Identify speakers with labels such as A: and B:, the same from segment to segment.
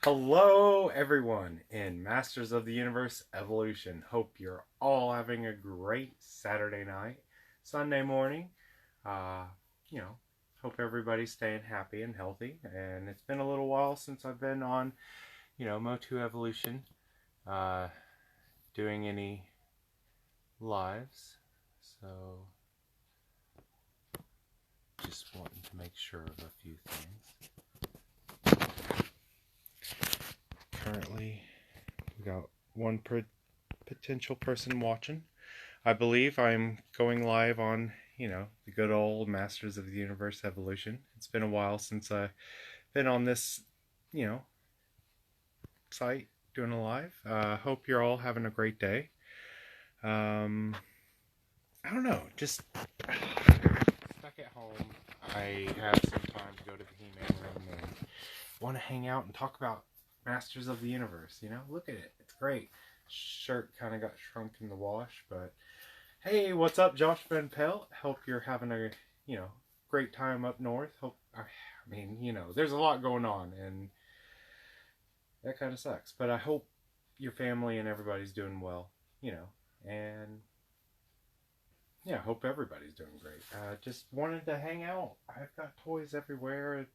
A: Hello, everyone, in Masters of the Universe Evolution. Hope you're all having a great Saturday night, Sunday morning. Uh, you know, hope everybody's staying happy and healthy. And it's been a little while since I've been on, MOTU Evolution, uh, doing any lives. So, just wanting to make sure of a few things. Currently, we got one potential person watching. I believe I'm going live on, the good old Masters of the Universe Evolution. It's been a while since I've been on this, you know, site doing a live. Hope you're all having a great day. I don't know, just stuck at home. I have some time to go to the He-Man room and want to hang out and talk about Masters of the Universe. Look at it. It's great. Shirt kind of got shrunk in the wash, but hey, what's up, Josh Van Pelt? Hope you're having a, great time up north. There's a lot going on, and that kind of sucks. But I hope your family and everybody's doing well, and yeah, I hope everybody's doing great. Just wanted to hang out. I've got toys everywhere.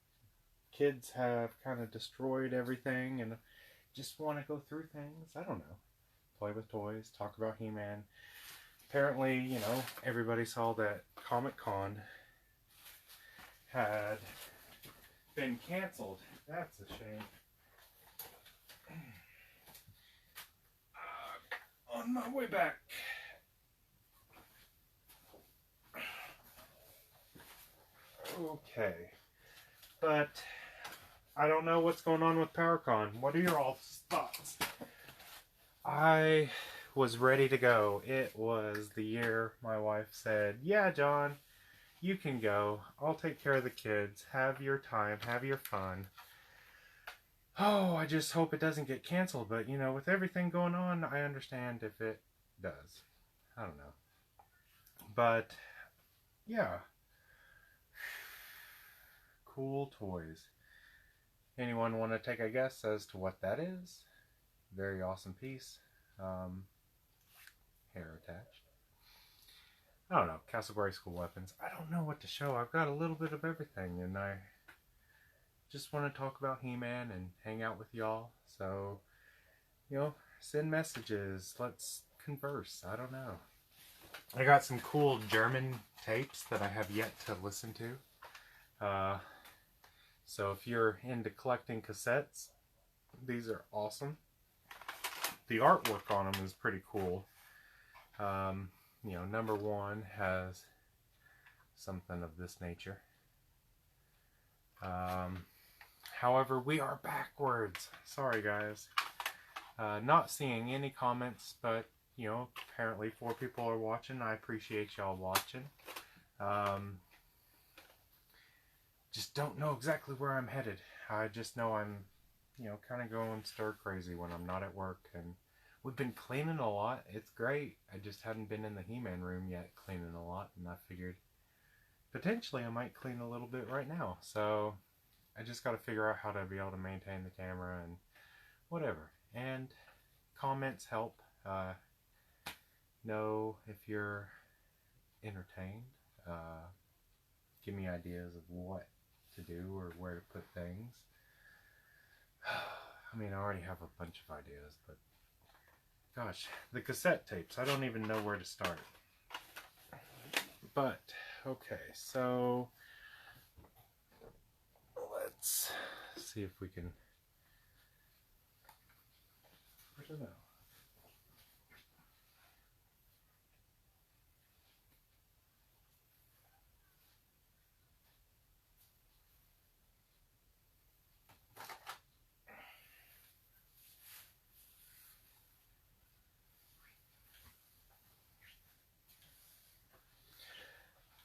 A: Kids have kind of destroyed everything, and just want to go through things. I don't know. Play with toys, talk about He-Man. Apparently, everybody saw that Comic-Con had been canceled. That's a shame. On my way back. Okay. But I don't know what's going on with PowerCon. What are your all's thoughts? I was ready to go. It was the year my wife said, yeah, John, you can go. I'll take care of the kids. Have your time. Have your fun. Oh, I just hope it doesn't get canceled. But, with everything going on, I understand if it does. I don't know. But, yeah. Cool toys. Anyone want to take a guess as to what that is? Very awesome piece. Hair attached. I don't know. Castleberry School weapons. I don't know what to show. I've got a little bit of everything, and I just want to talk about He-Man and hang out with y'all. So, send messages. Let's converse. I don't know. I got some cool German tapes that I have yet to listen to. So if you're into collecting cassettes, these are awesome. The artwork on them is pretty cool. Number one has something of this nature. However, we are backwards. Sorry, guys. Not seeing any comments, but, apparently 4 people are watching. I appreciate y'all watching. Just don't know exactly where I'm headed. I just know I'm, kind of going stir crazy when I'm not at work. And we've been cleaning a lot. It's great. I just hadn't been in the He-Man room yet cleaning a lot. And I figured potentially I might clean a little bit right now. So I just got to figure out how to be able to maintain the camera and whatever. And comments help. Know if you're entertained. Give me ideas of what to do or where to put things. I already have a bunch of ideas, but gosh, the cassette tapes, I don't even know where to start. But okay, so let's see if we can, I don't know.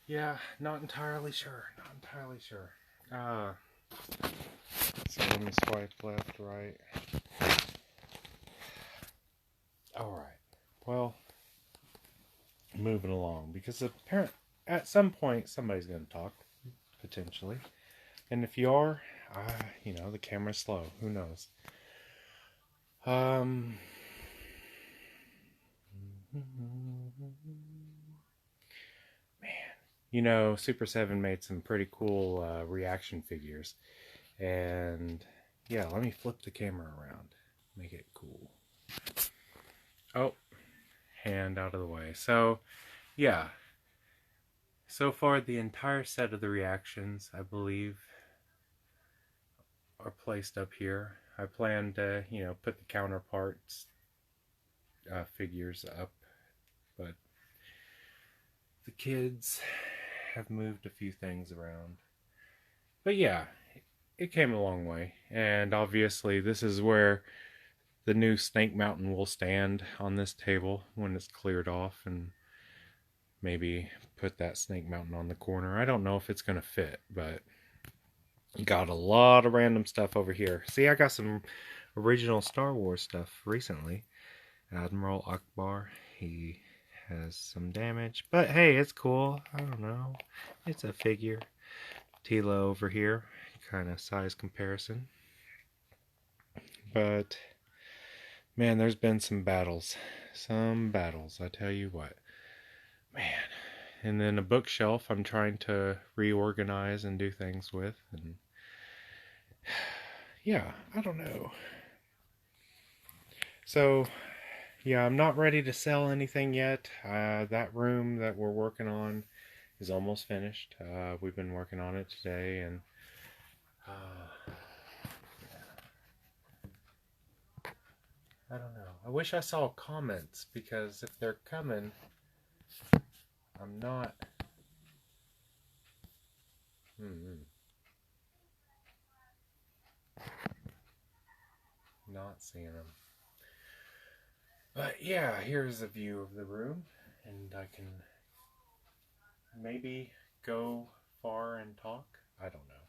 A: Yeah, not entirely sure. So let me swipe left, right. Alright. Well, moving along. Because at some point, somebody's going to talk. Potentially. And if you are, the camera's slow. Who knows? Um, Super 7 made some pretty cool reaction figures. And yeah, let me flip the camera around. Make it cool. Oh, hand out of the way. So, yeah. So far, the entire set of the reactions, I believe, are placed up here. I plan to, put the counterparts figures up, but the kids have moved a few things around. But yeah, it came a long way, and obviously this is where the new Snake Mountain will stand on this table when it's cleared off, and maybe put that Snake Mountain on the corner. I don't know if it's going to fit, but got a lot of random stuff over here. See, I got some original Star Wars stuff recently. Admiral Akbar, he has some damage, but hey, it's cool. I don't know. It's a figure. Tila over here, kind of size comparison. But man, there's been some battles. Some battles, I tell you what. Man. And then a bookshelf I'm trying to reorganize and do things with. And yeah, I don't know. So, yeah, I'm not ready to sell anything yet. That room that we're working on is almost finished. We've been working on it today, and I don't know. I wish I saw comments, because if they're coming, I'm not. Not seeing them. But yeah, here's a view of the room, and I can maybe go far and talk. I don't know.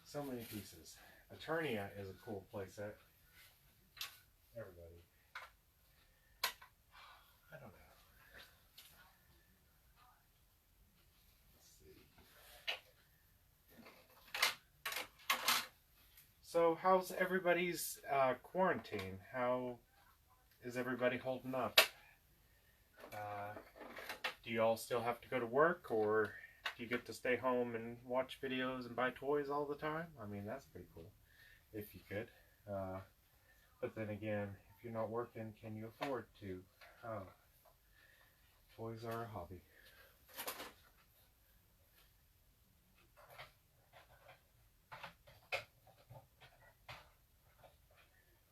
A: So many pieces. Eternia is a cool playset. Everybody. I don't know. Let's see. So how's everybody's quarantine? How is everybody holding up? Do you all still have to go to work, or do you get to stay home and watch videos and buy toys all the time? I mean, that's pretty cool, if you could. But then again, if you're not working, can you afford to? Oh, toys are a hobby.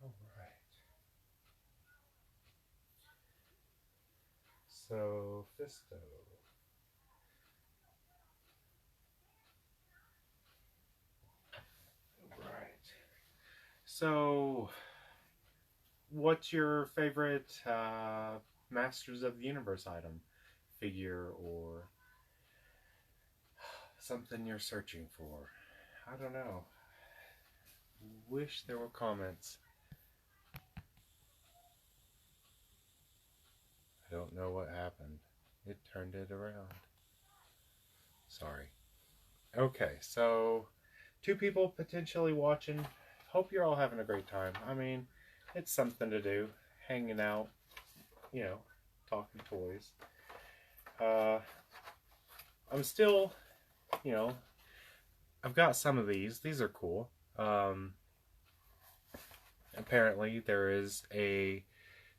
A: Alright. So, Fisto. Right. So, what's your favorite Masters of the Universe item? Figure, or something you're searching for? I don't know. Wish there were comments. I don't know what happened. It turned it around. Sorry. Okay, so 2 people potentially watching. Hope you're all having a great time. I mean, it's something to do. Hanging out, talking toys. I'm still, I've got some of these. These are cool. Apparently there is a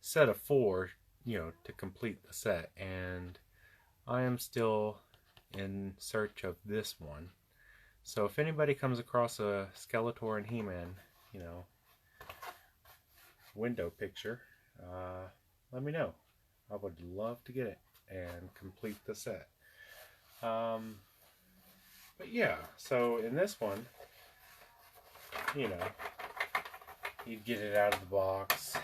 A: set of 4, to complete the set, and I am still in search of this one. So if anybody comes across a Skeletor and He-Man, window picture, let me know. I would love to get it and complete the set. But yeah, so in this one, you'd get it out of the box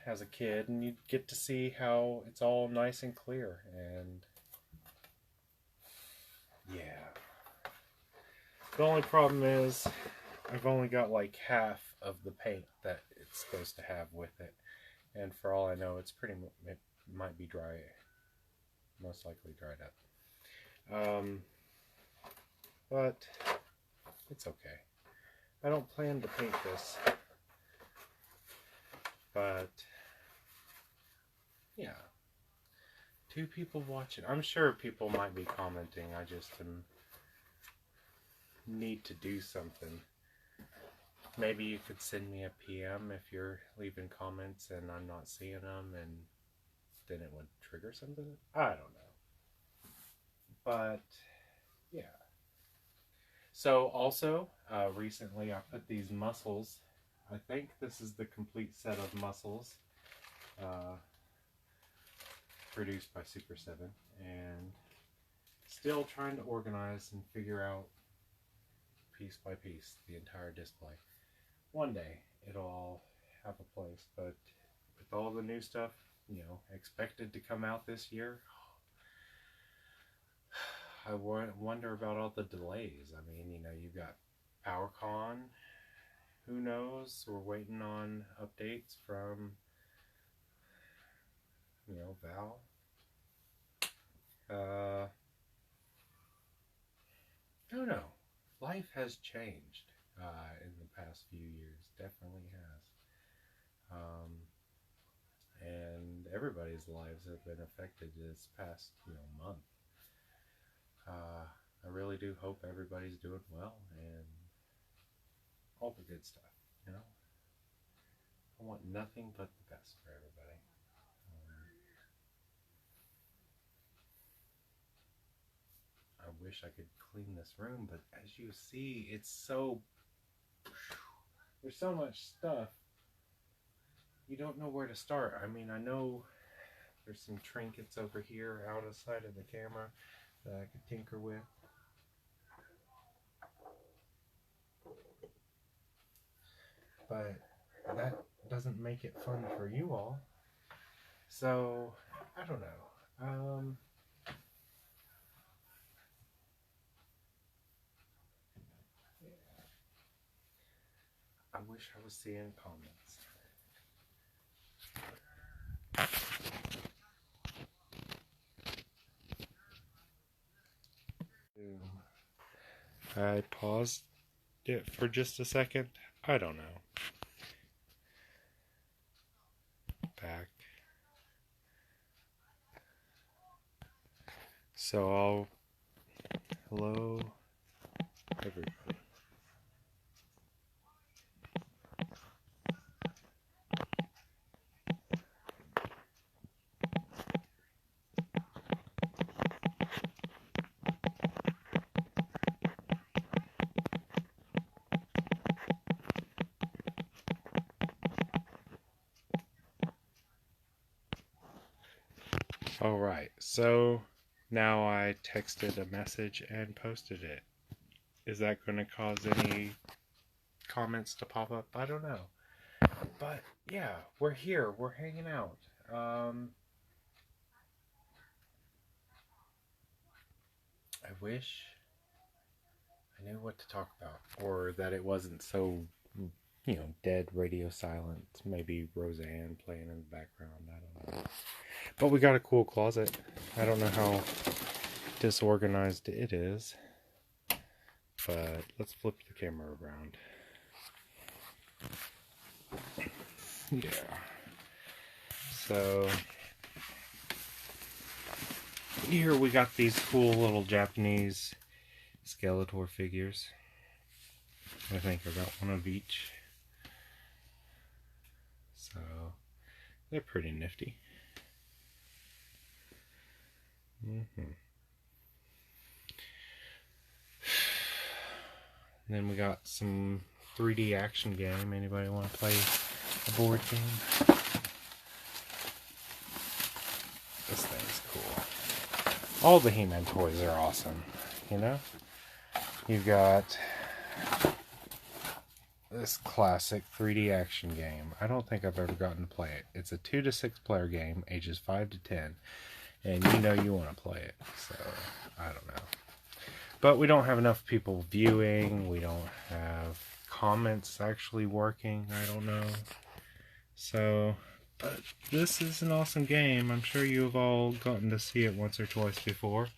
A: as a kid, and you'd get to see how it's all nice and clear. And yeah, the only problem is I've only got like half of the paint that it's supposed to have with it, and for all I know, it might be dry, most likely dried up. But it's okay. I don't plan to paint this But yeah, 2 people watching. I'm sure people might be commenting. I just need to do something. Maybe you could send me a PM if you're leaving comments and I'm not seeing them, and then it would trigger something. I don't know. But yeah. So also, recently I put these mussels. I think this is the complete set of mussels produced by Super 7, and still trying to organize and figure out piece by piece the entire display. One day it'll all have a place, but with all the new stuff, expected to come out this year, I wonder about all the delays. I mean, you've got PowerCon. Who knows? We're waiting on updates from, Val. I don't know. Life has changed in the past few years. Definitely has. And everybody's lives have been affected this past, month. I really do hope everybody's doing well and all the good stuff, I want nothing but the best for everybody. I wish I could clean this room, but as you see, there's so much stuff. You don't know where to start. I mean, I know there's some trinkets over here out of sight of the camera that I could tinker with. But that doesn't make it fun for you all. So, I don't know. I wish I was seeing comments. I paused it for just a second. I don't know. Back. So hello everybody. Alright, so now I texted a message and posted it. Is that going to cause any comments to pop up? I don't know. But yeah, we're here. We're hanging out. I wish I knew what to talk about, or that it wasn't so, dead radio silent. Maybe Roseanne playing in the background. I don't know. But we got a cool closet. I don't know how disorganized it is, but let's flip the camera around. Yeah. So here we got these cool little Japanese Skeletor figures. I think I got one of each. So they're pretty nifty. Then we got some 3D action game. Anybody want to play a board game? This thing's cool. All the He-Man toys are awesome, You've got this classic 3D action game. I don't think I've ever gotten to play it. It's a 2 to 6 player game, ages 5 to 10. And you want to play it. So, I don't know. But we don't have enough people viewing. We don't have comments actually working. I don't know. So, but this is an awesome game. I'm sure you've all gotten to see it once or twice before.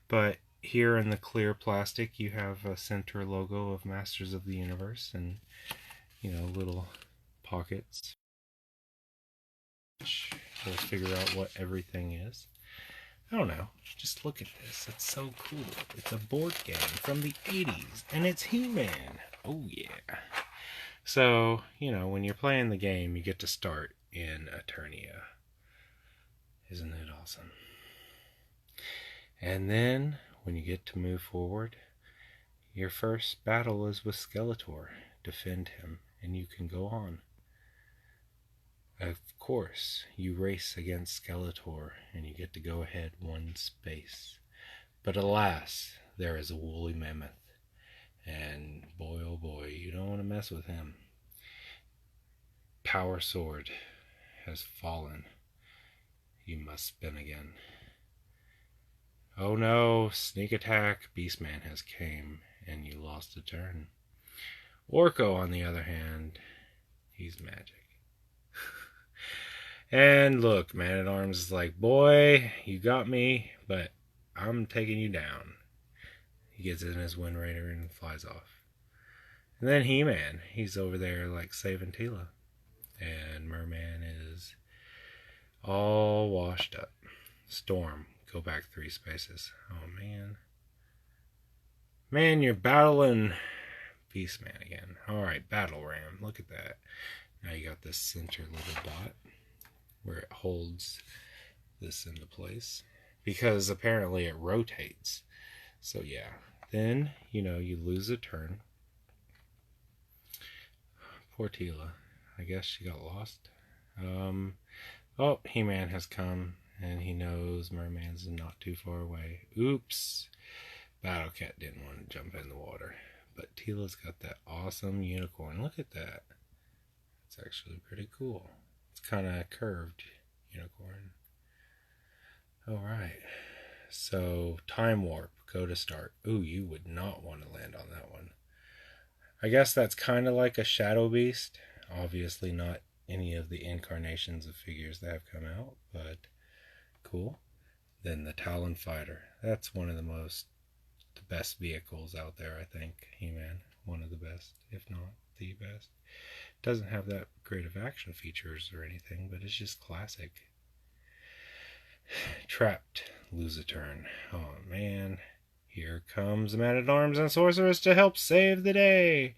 A: But here in the clear plastic, you have a center logo of Masters of the Universe and, little pockets which we'll figure out what everything is. I don't know. Just look at this. It's so cool. It's a board game from the 80s, and it's He-Man. Oh, yeah. So, you know, when you're playing the game, you get to start in Eternia. Isn't it awesome? And then, when you get to move forward, your first battle is with Skeletor. Defend him, and you can go on. Of course, you race against Skeletor, and you get to go ahead one space. But alas, there is a woolly mammoth. And boy, oh boy, you don't want to mess with him. Power Sword has fallen. You must spin again. Oh no, sneak attack, Beastman has came, and you lost a turn. Orko, on the other hand, he's magic. And look, Man-at-Arms is like, boy, you got me, but I'm taking you down. He gets in his Wind Raider and flies off. And then He-Man, he's over there like saving Teela. And Merman is all washed up. Storm, go back 3 spaces. Oh man. Man, you're battling Beastman again. Alright, Battle Ram, look at that. Now you got this center little dot where it holds this into place. Because apparently it rotates. So yeah. Then, you know, you lose a turn. Poor Teela. I guess she got lost. Oh, He-Man has come, and he knows Merman's not too far away. Oops. Battle Cat didn't want to jump in the water. But Teela's got that awesome unicorn. Look at that. It's actually pretty cool. It's kind of curved unicorn. Alright. So, Time Warp. Go to start. Ooh, you would not want to land on that one. I guess that's kind of like a Shadow Beast. Obviously not any of the incarnations of figures that have come out, but cool. Then the Talon Fighter. That's one of the best vehicles out there, I think. He-Man, one of the best, if not the best. Doesn't have that great of action features or anything, but it's just classic. Trapped, lose a turn. Oh man, here comes Man-at-Arms and Sorceress to help save the day.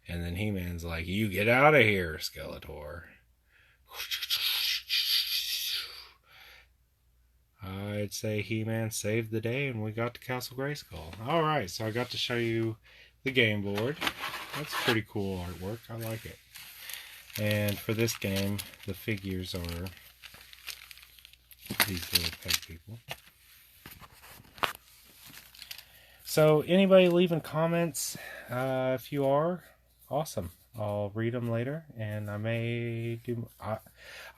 A: And then He-Man's like, you get out of here, Skeletor. I'd say He-Man saved the day and we got to Castle Grayskull. Alright, so I got to show you the game board. That's pretty cool artwork. I like it. And for this game, the figures are these little peg people. So anybody leaving comments, if you are, awesome. I'll read them later, and I may do. I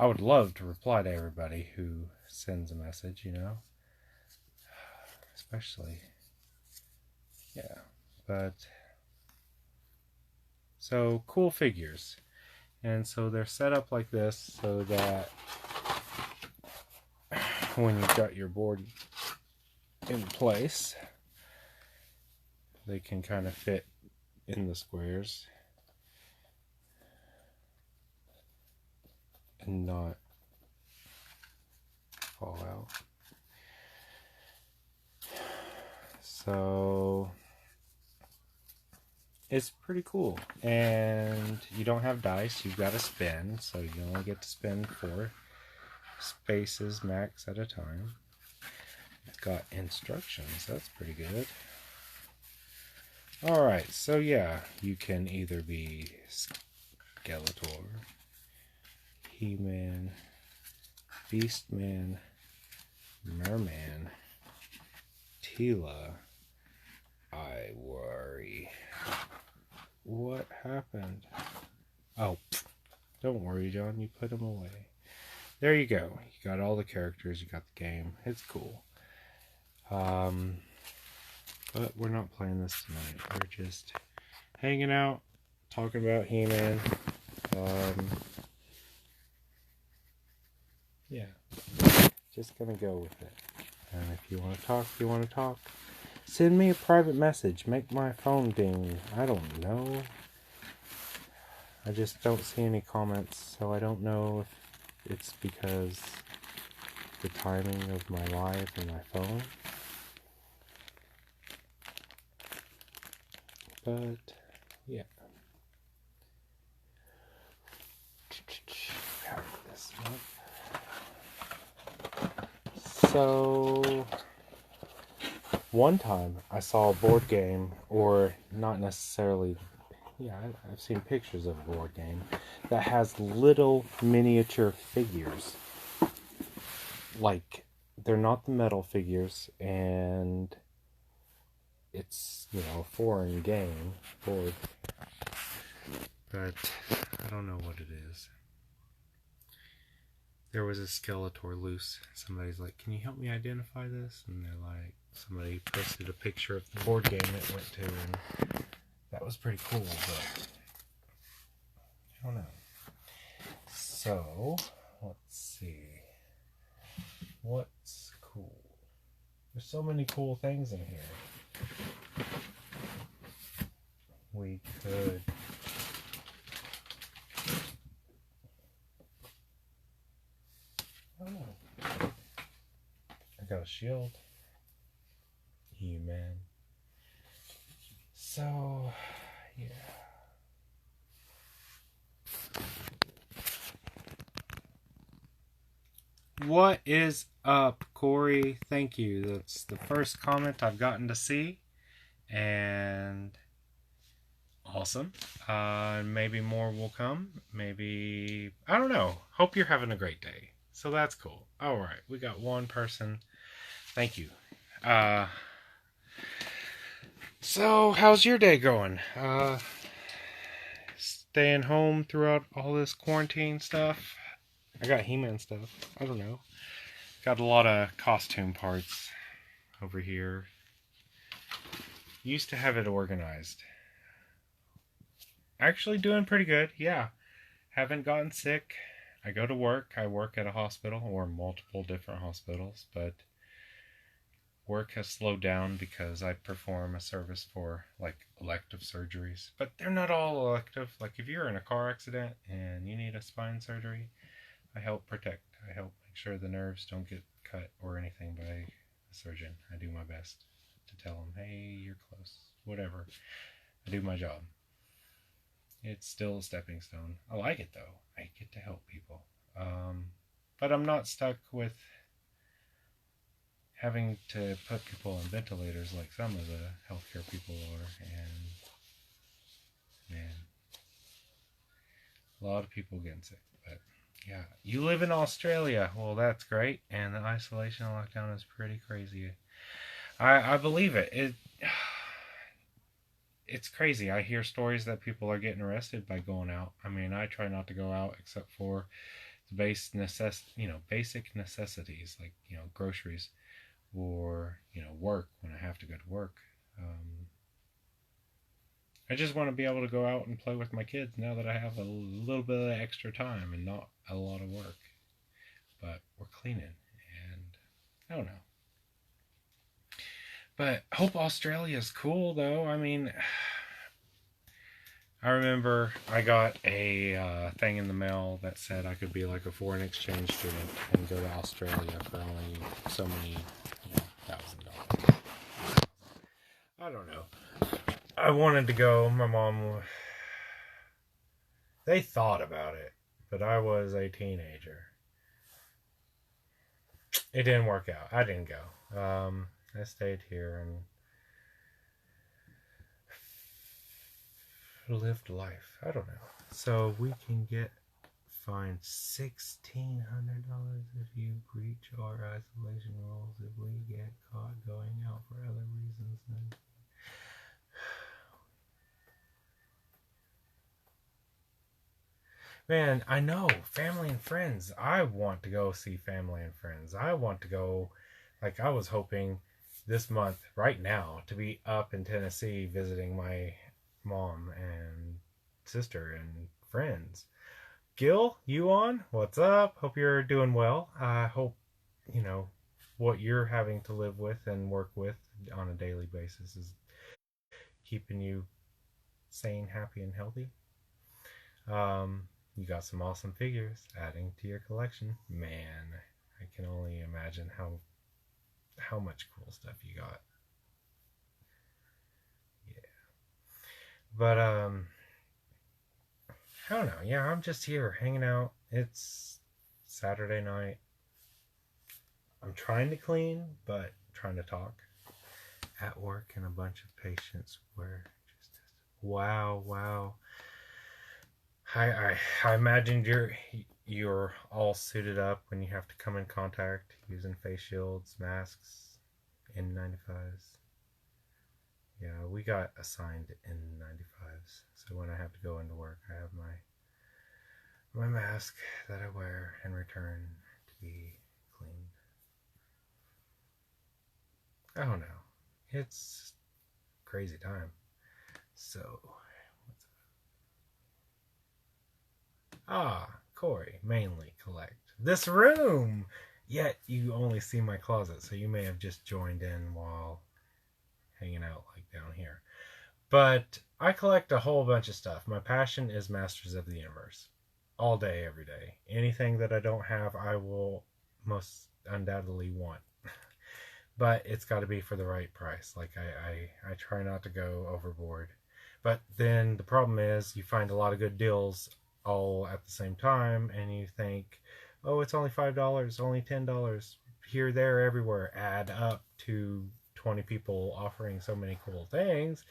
A: would love to reply to everybody who sends a message, you know. Especially, yeah. But so cool figures, and so they're set up like this so that when you've got your board in place, they can kind of fit in the squares and not fall out. So it's pretty cool. And you don't have dice, you've got to spin, so you only get to spin 4 spaces max at a time. It's got instructions, that's pretty good. Alright, so yeah, you can either be Skeletor, He-Man, Beastman, Merman, Teela. I worry. What happened? Oh, don't worry, John, you put them away. There you go. You got all the characters, you got the game. It's cool. But we're not playing this tonight. We're just hanging out, talking about He-Man. Yeah. Just gonna go with it. And if you want to talk, you want to talk. Send me a private message. Make my phone ding. I don't know. I just don't see any comments, so I don't know if it's because the timing of my live and my phone. But yeah. Power this up. So one time I saw a board game, or not necessarily, yeah, I've seen pictures of a board game that has little miniature figures. Like, they're not the metal figures, and it's, a foreign game board. But I don't know what it is. There was a Skeletor loose. Somebody's like, can you help me identify this? And they're like, somebody posted a picture of the board game it went to, and that was pretty cool, but I don't know. So, let's see. What's cool? There's so many cool things in here. We could... Oh. I got a shield. Man. So, yeah. What is up, Corey? Thank you. That's the first comment I've gotten to see. And awesome. Maybe more will come. Maybe, I don't know. Hope you're having a great day. So that's cool. All right. We got one person. Thank you. So, how's your day going? Staying home throughout all this quarantine stuff? I got He-Man stuff. I don't know. Got a lot of costume parts over here. Used to have it organized. Actually doing pretty good, yeah. Haven't gotten sick. I go to work. I work at a hospital, or multiple different hospitals, but work has slowed down because I perform a service for, like, elective surgeries. But they're not all elective. Like, if you're in a car accident and you need a spine surgery, I help protect. I help make sure the nerves don't get cut or anything by a surgeon. I do my best to tell them, hey, you're close. Whatever. I do my job. It's still a stepping stone. I like it, though. I get to help people. But I'm not stuck with having to put people on ventilators like some of the healthcare people are. And, man, a lot of people getting sick. But, yeah. You live in Australia. Well, that's great. And the isolation and lockdown is pretty crazy. I believe it. It's crazy. I hear stories that people are getting arrested by going out. I mean, I try not to go out except for the basic necessities, like, groceries, or, work when I have to go to work. I just want to be able to go out and play with my kids now that I have a little bit of extra time and not a lot of work. But we're cleaning, and I don't know. But hope Australia's cool, though. I mean, I remember I got a thing in the mail that said I could be like a foreign exchange student and go to Australia for only so many $1,000. I don't know. I wanted to go. My mom... They thought about it, but I was a teenager. It didn't work out. I didn't go. I stayed here and lived life. I don't know. So we can get fined $1,600 if you breach our isolation rules. If we get caught going out for other reasons, then... Man, I know. Family and friends. I want to go see family and friends. I want to go... Like, I was hoping this month, right now, to be up in Tennessee visiting my mom and sister and friends. Gil, you on? What's up? Hope you're doing well. I hope, what you're having to live with and work with on a daily basis is keeping you sane, happy, and healthy. You got some awesome figures adding to your collection. Man, I can only imagine how much cool stuff you got. Yeah. But I don't know. Yeah, I'm just here hanging out. It's Saturday night. I'm trying to clean, but trying to talk at work, and a bunch of patients were just wow. I imagined you're all suited up when you have to come in contact using face shields, masks, N95s. Yeah, we got assigned N95s, so when I have to go into work, I have my mask that I wear and return to be cleaned. I don't know. It's crazy time. So, Corey, mainly collect this room. Yet you only see my closet, so you may have just joined in while hanging out like down here. But I collect a whole bunch of stuff. My passion is Masters of the Universe. All day, every day. Anything that I don't have, I will most undoubtedly want. But it's got to be for the right price. Like, I try not to go overboard. But then the problem is you find a lot of good deals all at the same time, and you think, oh, it's only $5, only $10, here, there, everywhere. Add up to 20 people offering so many cool things.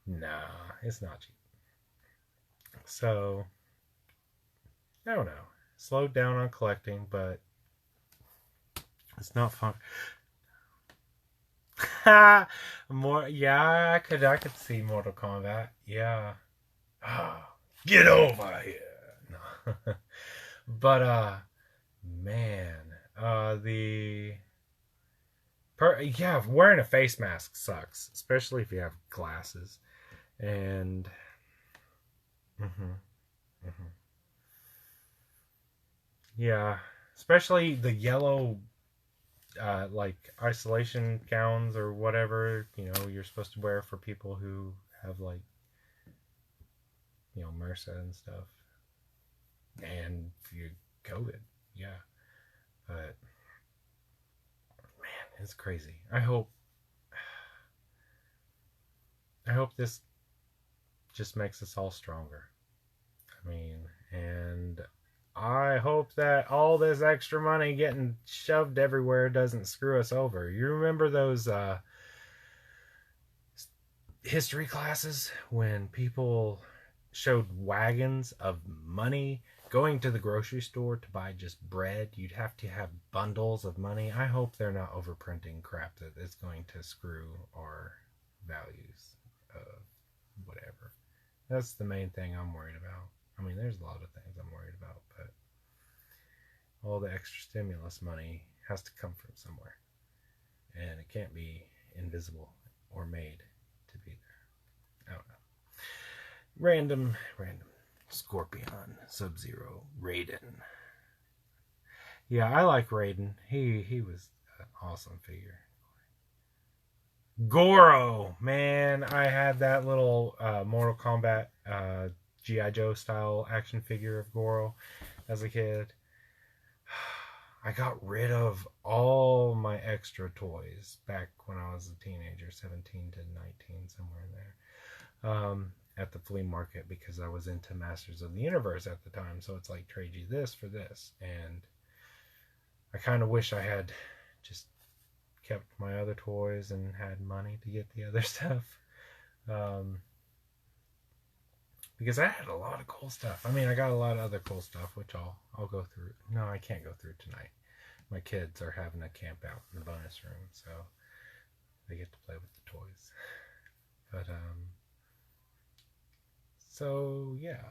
A: Nah, it's not cheap. So, I don't know. Slowed down on collecting, but it's not fun. More, yeah, I could see Mortal Kombat. Yeah. Get over here. No. But man, yeah, wearing a face mask sucks, especially if you have glasses. And yeah, especially the yellow like isolation gowns or whatever, you're supposed to wear for people who have like MRSA and stuff, and COVID. Yeah, but man, it's crazy. I hope this just makes us all stronger. I mean, and I hope that all this extra money getting shoved everywhere doesn't screw us over. You remember those history classes when people showed wagons of money going to the grocery store to buy just bread? You'd have to have bundles of money. I hope they're not overprinting crap that is going to screw our values of whatever. That's the main thing I'm worried about. I mean, there's a lot of things I'm worried about, but all the extra stimulus money has to come from somewhere, and it can't be invisible or made to be there. I don't know. Random Scorpion, Sub-Zero, Raiden. Yeah, I like Raiden. He was an awesome figure. Goro, man, I had that little Mortal Kombat G.I. Joe style action figure of Goro as a kid. I got rid of all my extra toys back when I was a teenager, 17 to 19, somewhere in there, at the flea market, because I was into Masters of the Universe at the time. So it's like, trade you this for this. And I kind of wish I had just kept my other toys and had money to get the other stuff. Because I had a lot of cool stuff. I mean, I got a lot of other cool stuff, which I'll go through. No, I can't go through tonight. My kids are having a camp out in the bonus room, so they get to play with the toys. But so yeah,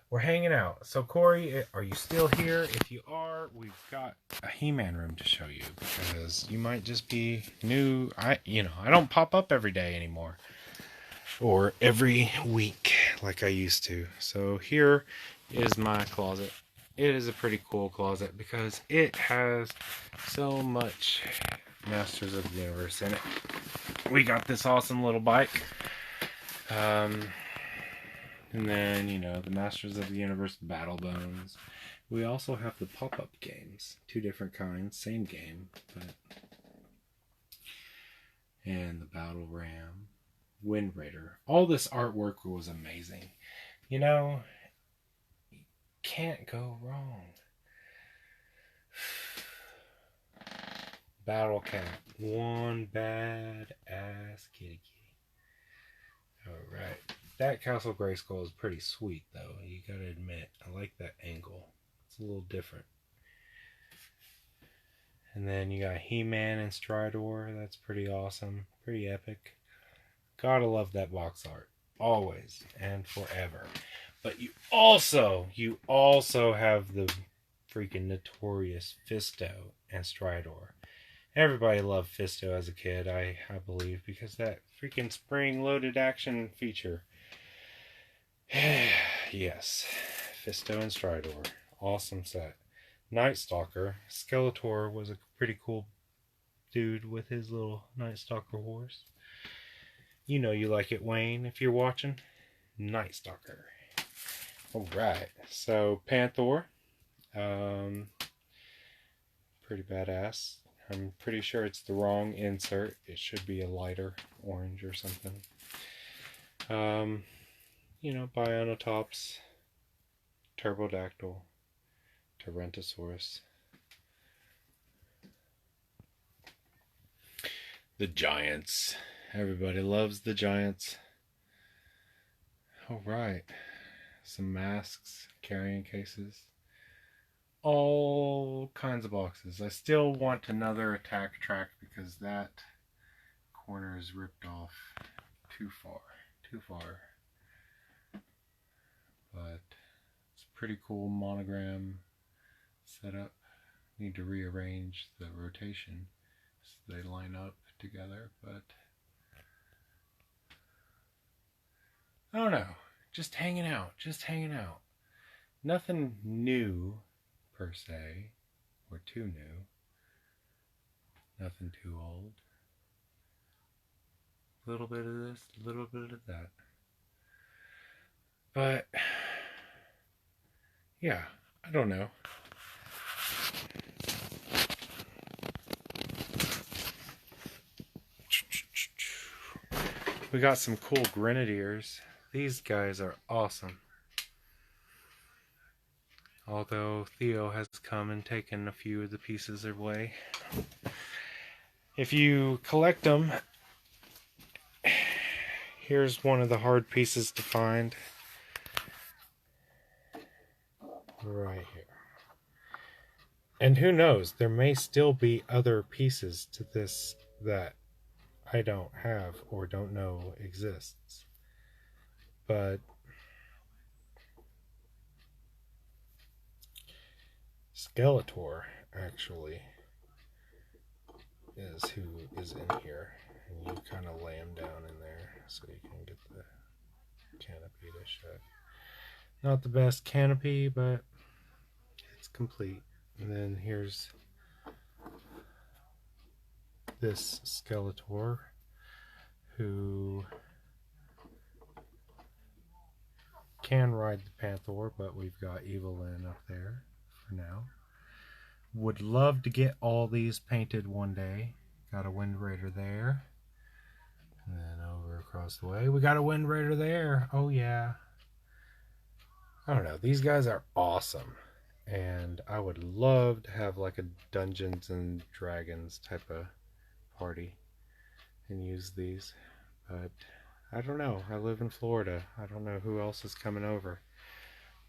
A: we're hanging out. So Corey, are you still here? If you are, we've got a He-Man room to show you, because you might just be new. I don't pop up every day anymore, or every week like I used to. So here is my closet. It is a pretty cool closet because it has so much Masters of the Universe in it. We got this awesome little bike. And then, you know, the Masters of the Universe Battle Bones. We also have the pop-up games. 2 different kinds, same game, but... And the Battle Ram. Wind Raider. All this artwork was amazing. You know, can't go wrong. Battle Cat. One bad ass kitty kitty. Alright. That Castle Grayskull is pretty sweet, though. You gotta admit. I like that angle. It's a little different. And then you got He-Man and Stridor. That's pretty awesome. Pretty epic. Gotta love that box art. Always and forever. But you also have the freaking notorious Fisto and Stridor. Everybody loved Fisto as a kid, I believe, because that freaking spring-loaded action feature. Yes, Fisto and Stridor. Awesome set. Night Stalker. Skeletor was a pretty cool dude with his little Night Stalker horse. You know you like it, Wayne, if you're watching. Night Stalker. Alright, so Panther. Pretty badass. I'm pretty sure it's the wrong insert. It should be a lighter orange or something. You know, Biontops, Turbodactyl, Tyrannosaurus. The Giants. Everybody loves the Giants. Alright. Some masks, carrying cases. All kinds of boxes. I still want another attack track because that corner is ripped off too far. But it's a pretty cool monogram setup. Need to rearrange the rotation so they line up together, but I don't know. Just hanging out. Nothing new per se, or too new. Nothing too old. A little bit of this, a little bit of that. But yeah, I don't know. We got some cool Grenadiers. These guys are awesome. Although Theo has come and taken a few of the pieces away. If you collect them, here's one of the hard pieces to find. Right here. And who knows, there may still be other pieces to this that I don't have or don't know exists. But Skeletor actually is who is in here. And you kind of lay him down in there so you can get the canopy to shut. Not the best canopy, but it's complete. And then here's this Skeletor who can ride the Panther, but we've got Evelyn up there for now. Would love to get all these painted one day. Got a Wind Raider there. And then over across the way, we got a Wind Raider there. Oh yeah. I don't know. These guys are awesome. And I would love to have like a Dungeons and Dragons type of party and use these. But I don't know. I live in Florida. I don't know who else is coming over.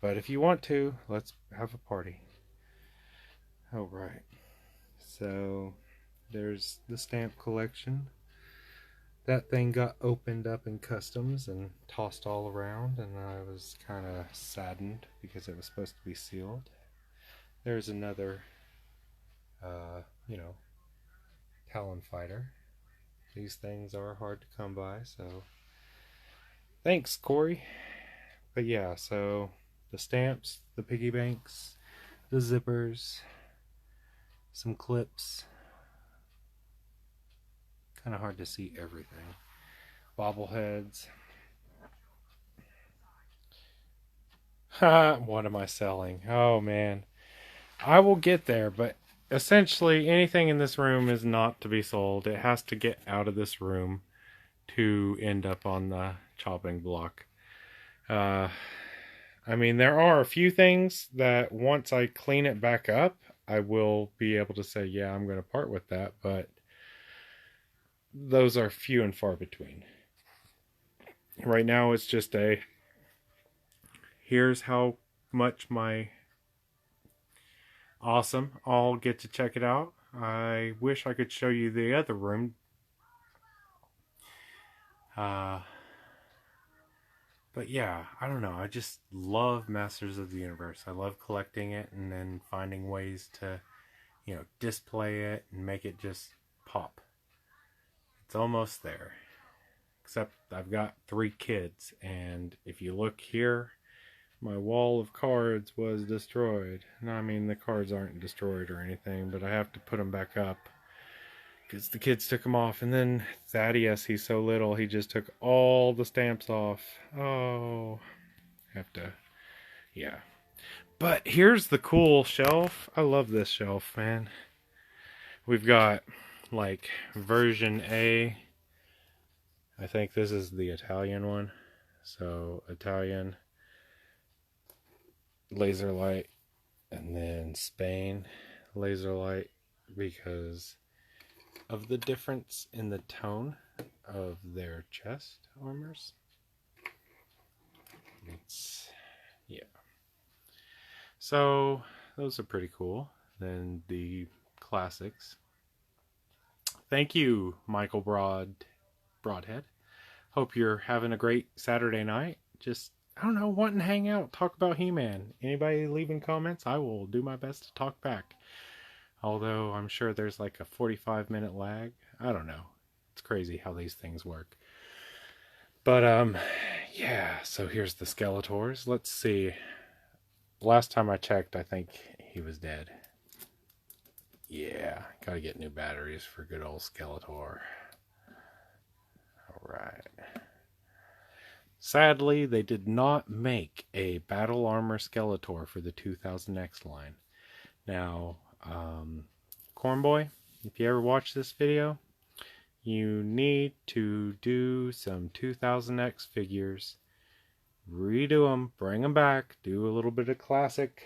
A: But if you want to, let's have a party. Alright. So there's the stamp collection. That thing got opened up in customs and tossed all around, and I was kind of saddened because it was supposed to be sealed. There's another, Talon Fighter. These things are hard to come by, so thanks, Corey. But yeah, so the stamps, the piggy banks, the zippers, some clips. Kind of hard to see everything. Bobbleheads. What am I selling? Oh man. I will get there, but essentially anything in this room is not to be sold. It has to get out of this room to end up on the chopping block. Uh, I mean, there are a few things that once I clean it back up, I will be able to say, yeah, I'm going to part with that, but those are few and far between. Right now, it's just a here's how much my awesome. I'll get to check it out. I wish I could show you the other room. Uh, but yeah, I don't know. I just love Masters of the Universe. I love collecting it and then finding ways to, display it and make it just pop. It's almost there. Except I've got 3 kids, and if you look here, my wall of cards was destroyed. And I mean, the cards aren't destroyed or anything, but I have to put them back up because the kids took them off. And then Thaddeus, he's so little, he just took all the stamps off. Oh, have to, yeah. But here's the cool shelf. I love this shelf, man. We've got like version A. I think this is the Italian one. So Italian, laser light, and then Spain laser light, because of the difference in the tone of their chest armors. Yeah. So those are pretty cool. Then the classics. Thank you, Michael Broadhead. Hope you're having a great Saturday night. Just, I don't know, wanting to hang out, talk about He-Man. Anybody leaving comments? I will do my best to talk back. Although I'm sure there's like a 45-minute lag. I don't know. It's crazy how these things work. But yeah, so here's the Skeletors. Let's see. Last time I checked, I think he was dead. Yeah, gotta get new batteries for good old Skeletor. Alright. Sadly, they did not make a Battle Armor Skeletor for the 2000X line. Now, Cornboy, if you ever watch this video, you need to do some 2000X figures. Redo them, bring them back, do a little bit of classic,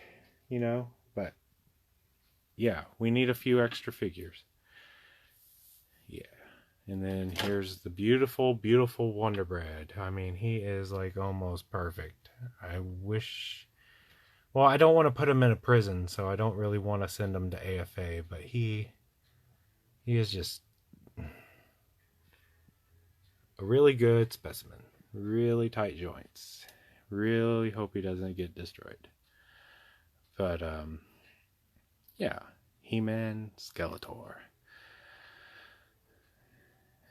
A: but yeah, we need a few extra figures. Yeah. And then here's the beautiful, beautiful Wonder Bread. I mean, he is like almost perfect. I wish... Well, I don't want to put him in a prison, so I don't really want to send him to AFA, but he is just a really good specimen. Really tight joints. Really hope he doesn't get destroyed. But, yeah. He-Man, Skeletor.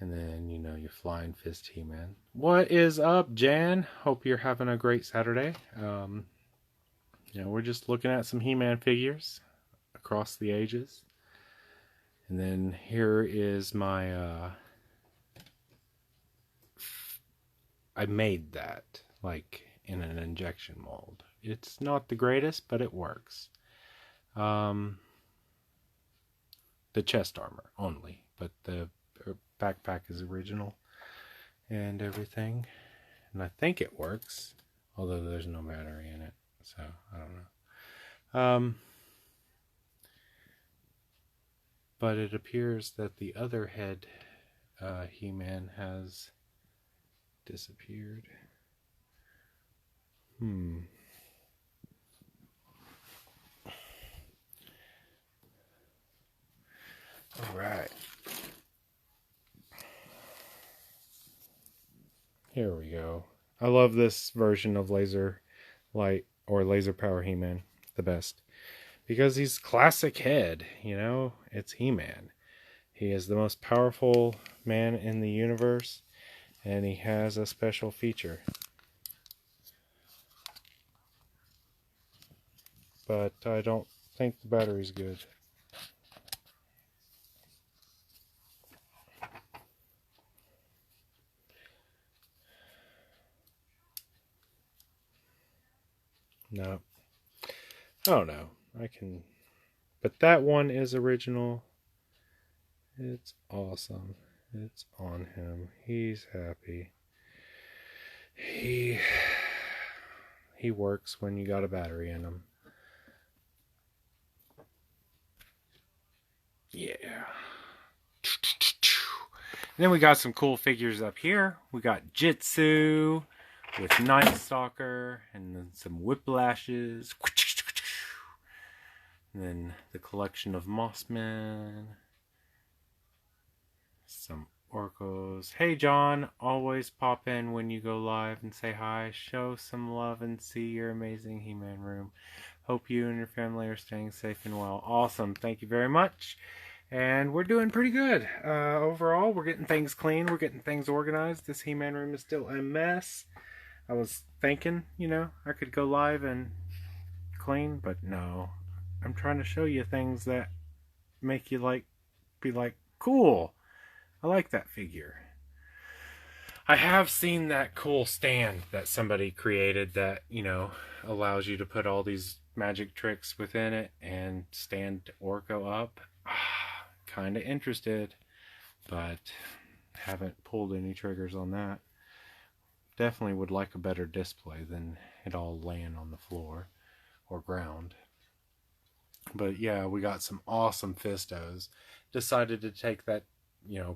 A: And then, your Flying Fist He-Man. What is up, Jan? Hope you're having a great Saturday. We're just looking at some He-Man figures across the ages. And then here is my, I made that, like, in an injection mold. It's not the greatest, but it works. The chest armor only, but the backpack is original and everything. And I think it works, although there's no battery in it, so I don't know. But it appears that the other head He-Man has disappeared. Alright. Here we go. I love this version of Laser Light or Laser Power He-Man the best. Because he's classic head, it's He-Man. He is the most powerful man in the universe, and he has a special feature. But I don't think the battery's good. No. Oh no. I can. But that one is original. It's awesome. It's on him. He's happy. He works when you got a battery in him. Yeah. And then we got some cool figures up here. We got Jitsu with Night Stalker and then some Whiplashes. And then the collection of Mossmen. Some Orcos. Hey John, always pop in when you go live and say hi. Show some love and see your amazing He-Man room. Hope you and your family are staying safe and well. Awesome. Thank you very much. And we're doing pretty good. Overall, we're getting things clean. We're getting things organized. This He-Man room is still a mess. I was thinking, I could go live and clean, but no. I'm trying to show you things that make you be like, cool. I like that figure. I have seen that cool stand that somebody created that, allows you to put all these magic tricks within it and stand Orko up. Kind of interested, but haven't pulled any triggers on that. Definitely would like a better display than it all laying on the floor or ground. But yeah, we got some awesome Fistos. Decided to take that,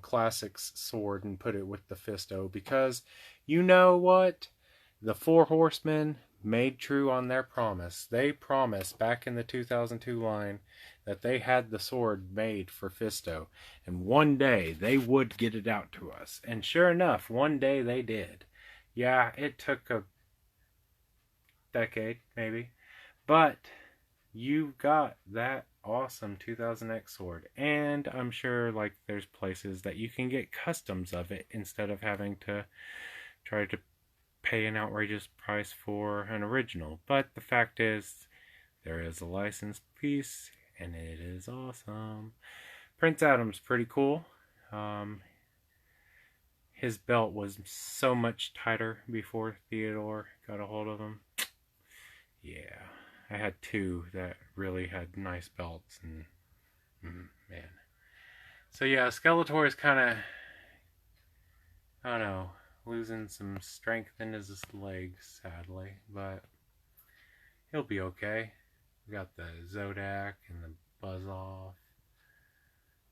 A: Classics sword and put it with the Fisto because you know what? The Four Horsemen made true on their promise. They promised back in the 2002 line that they had the sword made for Fisto, and one day they would get it out to us. And sure enough, one day they did. Yeah, it took a decade, maybe, but you got that awesome 2000X sword, and I'm sure there's places that you can get customs of it instead of having to try to pay an outrageous price for an original. But the fact is, there is a licensed piece, and it is awesome. Prince Adam's pretty cool. His belt was so much tighter before Theodore got a hold of him. Yeah, I had two that really had nice belts, and man. So yeah, Skeletor is kind of, I don't know, losing some strength in his legs, sadly, but he'll be okay. We got the Zodak and the Buzz-Off.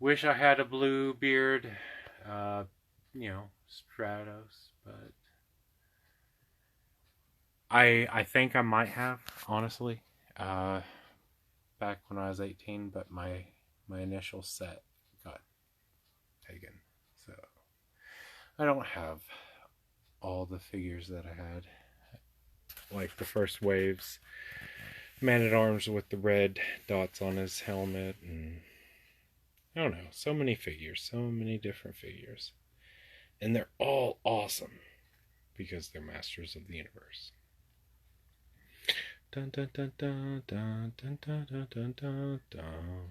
A: Wish I had a blue beard, Stratos, but I think I might have, honestly, back when I was 18, but my initial set got taken, so I don't have all the figures that I had, like the first waves. Man-at-Arms with the red dots on his helmet, and I don't know, so many figures, so many different figures, and they're all awesome because they're masters of the universe. Dun dun dun dun dun dun dun dun dun dun dun.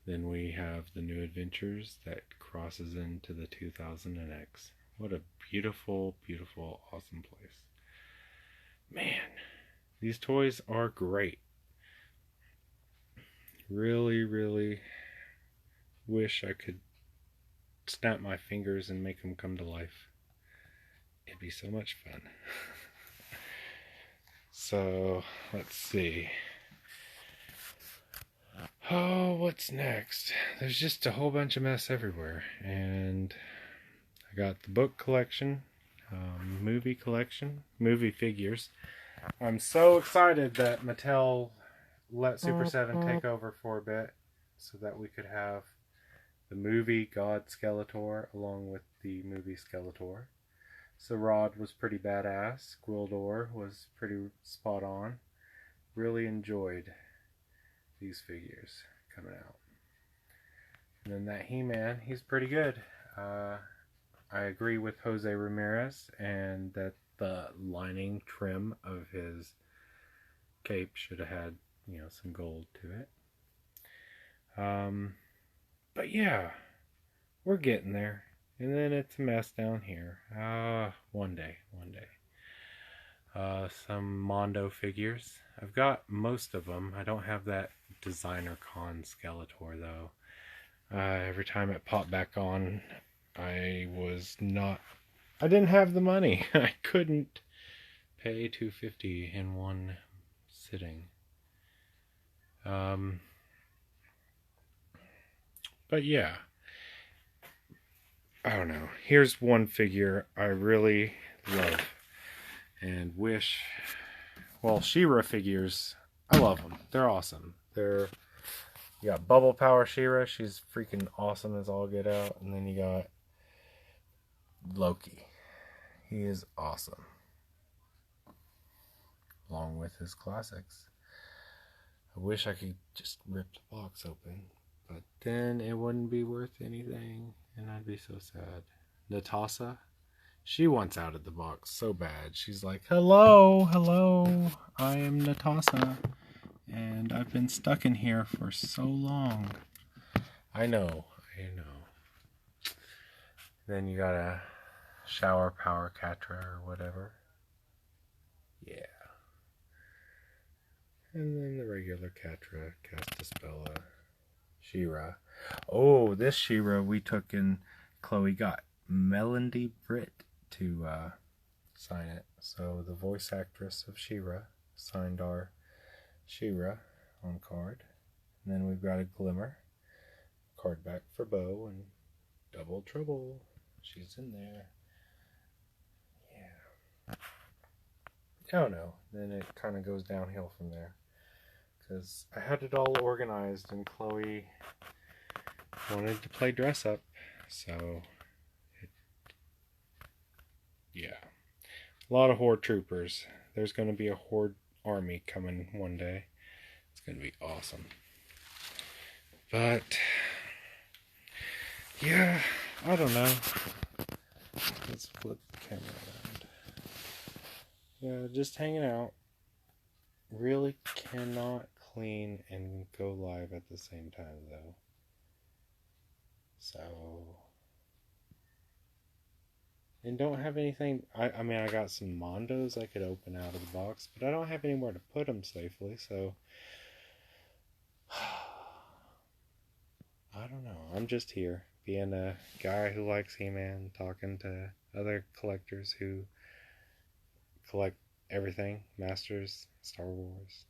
A: Then we have the New Adventures that crosses into the 2000X. What a beautiful, beautiful, awesome place. Man, these toys are great. Really, really wish I could snap my fingers and make them come to life. It'd be so much fun. So, let's see. Oh, what's next? There's just a whole bunch of mess everywhere. And I got the book collection, movie collection, movie figures. I'm so excited that Mattel let Super 7 take over for a bit so that we could have the movie God Skeletor along with the movie Skeletor. Sarad was pretty badass. Gwildor was pretty spot on. Really enjoyed these figures coming out. And then that He-Man, he's pretty good. I agree with Jose Ramirez, and that the lining trim of his cape should have had, some gold to it. But yeah, we're getting there. And then it's a mess down here. One day. Some Mondo figures. I've got most of them. I don't have that Designer Con Skeletor though. Every time it popped back on, I didn't have the money. I couldn't pay $250 in one sitting. But yeah, I don't know. Here's one figure I really love and wish. Well, She-Ra figures, I love them. They're awesome. You got Bubble Power She-Ra. She's freaking awesome as all get out. And then you got Loki. He is awesome. Along with his classics. I wish I could just rip the box open. But then it wouldn't be worth anything. And I'd be so sad. Natasha. She wants out of the box so bad. She's like, hello, I am Natasha. And I've been stuck in here for so long. I know. Then you got a Shower Power Catra or whatever. Yeah. And then the regular Catra, Castaspella, She-Ra. Oh, this She-Ra we took and Chloe got Melody Britt to sign it. So the voice actress of She-Ra signed our She-Ra on card. And then we've got a Glimmer card back for Bo and Double Trouble. She's in there. Yeah. I don't know. Then it kind of goes downhill from there. Because I had it all organized and Chloe wanted to play dress up. So, yeah. A lot of Horde troopers. There's going to be a Horde army coming one day. It's going to be awesome. But, yeah, I don't know. Let's flip the camera around. Yeah, just hanging out. Really cannot clean and go live at the same time, though. So, and don't have anything. I mean, I got some Mondos I could open out of the box, but I don't have anywhere to put them safely, so I don't know. I'm just here, being a guy who likes He-Man, talking to other collectors who collect everything. Masters, Star Wars,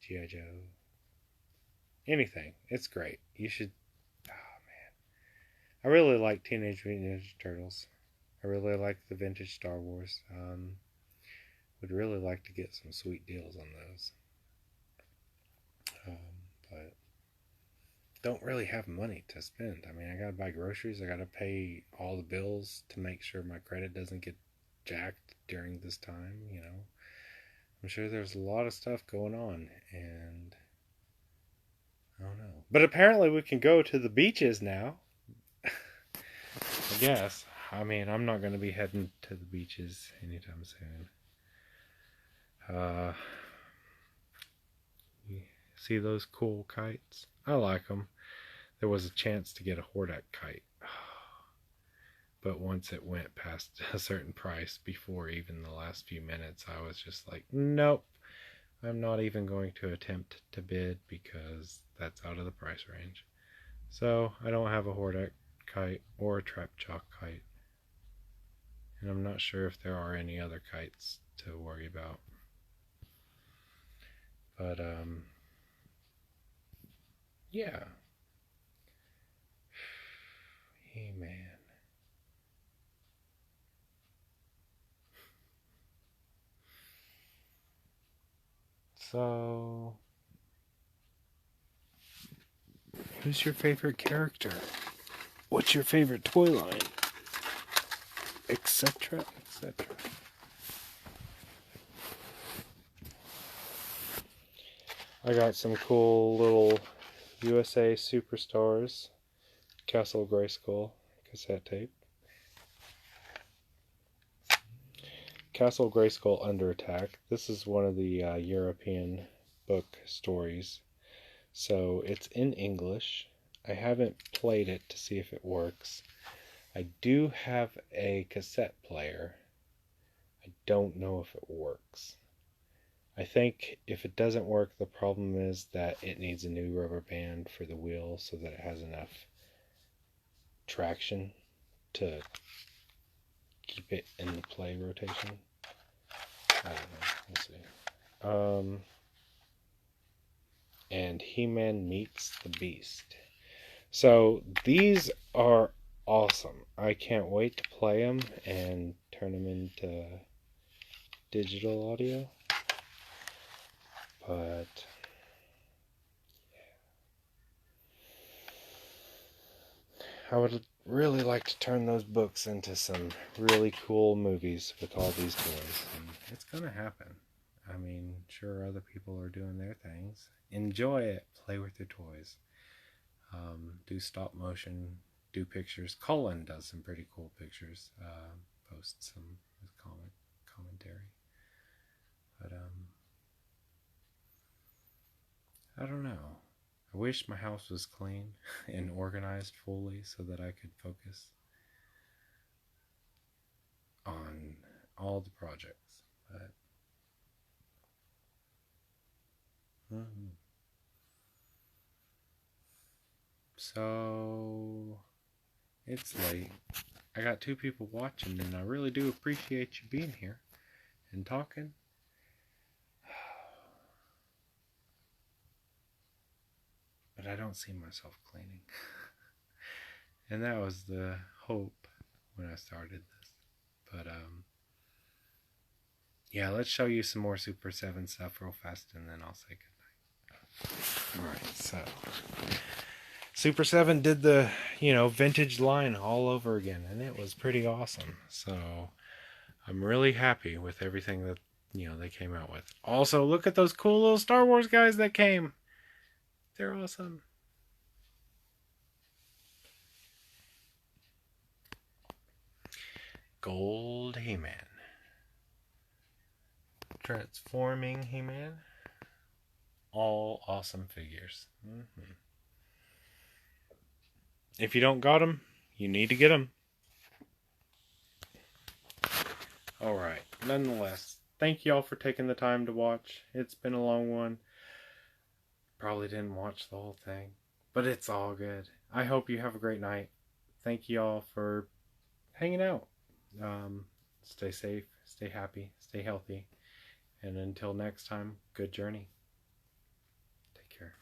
A: G.I. Joe. Anything. It's great. You should... Oh, man. I really like Teenage Mutant Ninja Turtles. I really like the vintage Star Wars. Would really like to get some sweet deals on those. But don't really have money to spend. I mean, I gotta buy groceries. I gotta pay all the bills to make sure my credit doesn't get jacked during this time, you know. I'm sure there's a lot of stuff going on, and I don't know. But apparently we can go to the beaches now. I guess. I mean, I'm not going to be heading to the beaches anytime soon. You see those cool kites? I like them. There was a chance to get a Hordak kite. But once it went past a certain price, before even the last few minutes, I was just like, nope. I'm not even going to attempt to bid because that's out of the price range. So I don't have a Hordak kite or a Trap Chalk kite. And I'm not sure if there are any other kites to worry about. But, yeah. Hey, man. So, who's your favorite character? What's your favorite toy line? Etc. etc. I got some cool little USA Superstars Castle Grayskull cassette tape. Castle Grayskull Under Attack. This is one of the European book stories. So it's in English. I haven't played it to see if it works. I do have a cassette player. I don't know if it works. I think if it doesn't work, the problem is that it needs a new rubber band for the wheel so that it has enough traction to keep it in the play rotation. I don't know. Let's see. And He-Man Meets the Beast. So these are awesome. I can't wait to play them and turn them into digital audio. But I would really like to turn those books into some really cool movies with all these toys. And it's gonna happen. I mean, sure, other people are doing their things. Enjoy it. Play with your toys. Do stop motion. Do pictures. Colin does some pretty cool pictures. Posts some with commentary. But I don't know. I wish my house was clean and organized fully so that I could focus on all the projects. But so it's late. I got 2 people watching, and I really do appreciate you being here and talking. But I don't see myself cleaning. And that was the hope when I started this. But yeah, let's show you some more Super 7 stuff real fast, and then I'll say goodnight. Alright, so Super 7 did the, vintage line all over again, and it was pretty awesome. So I'm really happy with everything that, they came out with. Also, look at those cool little Star Wars guys that came. They're awesome. Gold He-Man. Transforming He-Man. All awesome figures. If you don't got them, you need to get them. Alright, nonetheless, thank you all for taking the time to watch. It's been a long one. Probably didn't watch the whole thing, but it's all good. I hope you have a great night. Thank you all for hanging out. Stay safe, stay happy, stay healthy, and until next time, good journey. Take care.